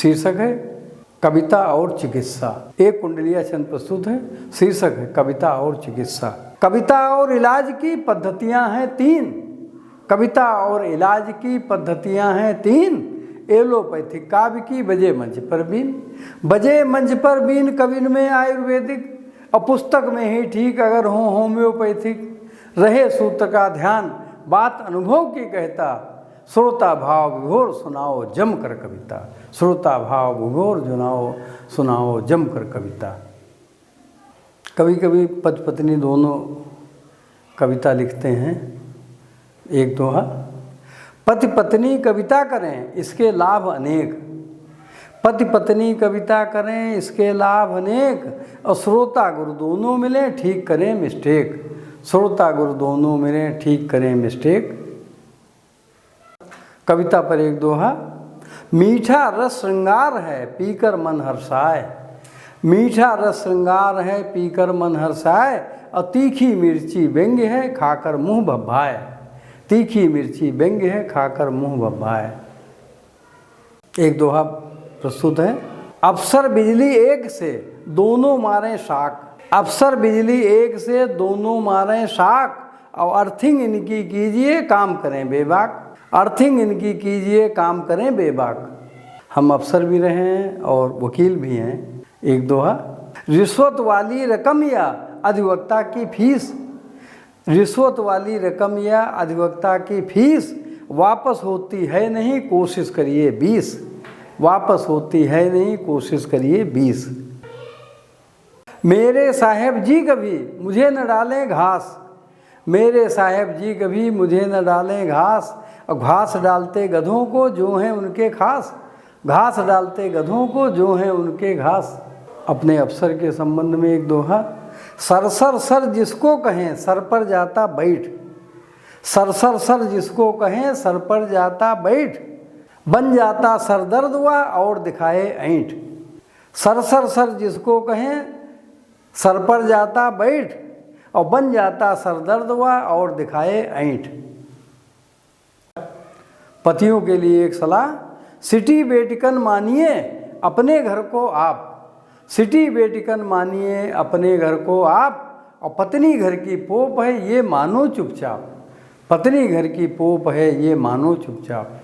शीर्षक है कविता और चिकित्सा। एक कुंडलिया छंद प्रस्तुत है, शीर्षक है कविता और चिकित्सा। कविता और इलाज की पद्धतियां हैं तीन, कविता और इलाज की पद्धतियां हैं तीन। एलोपैथिक काव्य की बजे मंच पर बीन, बजे मंच पर बीन कविन में आयुर्वेदिक, और पुस्तक में ही ठीक अगर हो होम्योपैथिक। रहे सूत्र का ध्यान बात अनुभव की कहता, श्रोता भाव विभोर सुनाओ जम कर कविता। श्रोता भाव विभोर सुनाओ जम कर कविता। कभी कभी पति पत्नी दोनों कविता लिखते हैं। एक दोहा, पति पत्नी कविता करें इसके लाभ अनेक, पति पत्नी कविता करें इसके लाभ अनेक। और श्रोता गुरु दोनों मिले ठीक करें मिस्टेक, श्रोता गुरु दोनों मिले ठीक करें मिस्टेक। कविता पर एक दोहा, मीठा रस श्रृंगार है पीकर मन हर्षाए, मीठा रस श्रृंगार है पीकर मन हर्षाए। और तीखी मिर्ची व्यंग्य है खाकर मुंह भभाए, तीखी मिर्ची व्यंग्य है खाकर मुंह भभाए। एक दोहा प्रस्तुत है, अफसर बिजली एक से दोनों मारें शाक, अफसर बिजली एक से दोनों मारें शाक। और अर्थिंग इनकी कीजिए काम करें बेबाक, अर्थिंग इनकी कीजिए काम करें बेबाक। हम अफसर भी रहे हैं और वकील भी हैं। एक दोहा, रिश्वत वाली रकम या अधिवक्ता की फीस, रिश्वत वाली रकम या अधिवक्ता की फीस वापस होती है नहीं कोशिश करिए 20, वापस होती है नहीं कोशिश करिए 20। मेरे साहेब जी कभी मुझे न डालें घास, मेरे साहेब जी कभी मुझे न डालें घास। और घास डालते गधों को जो हैं उनके खास, घास डालते गधों को जो हैं उनके घास। अपने अफसर के संबंध में एक दोहा, सरसर सर जिसको कहें सर पर जाता बैठ, सरसर सर जिसको कहें सर पर जाता बैठ। बन जाता सर दर्द हुआ और दिखाए ऐंठ, सरसर सर जिसको कहें सर पर जाता बैठ। और बन जाता सर दर्द हुआ और दिखाए ऐंठ। पतियों के लिए एक सलाह, सिटी बेटिकन मानिए अपने घर को आप, सिटी बेटिकन मानिए अपने घर को आप। और पत्नी घर की पोप है ये मानो चुपचाप, पत्नी घर की पोप है ये मानो चुपचाप।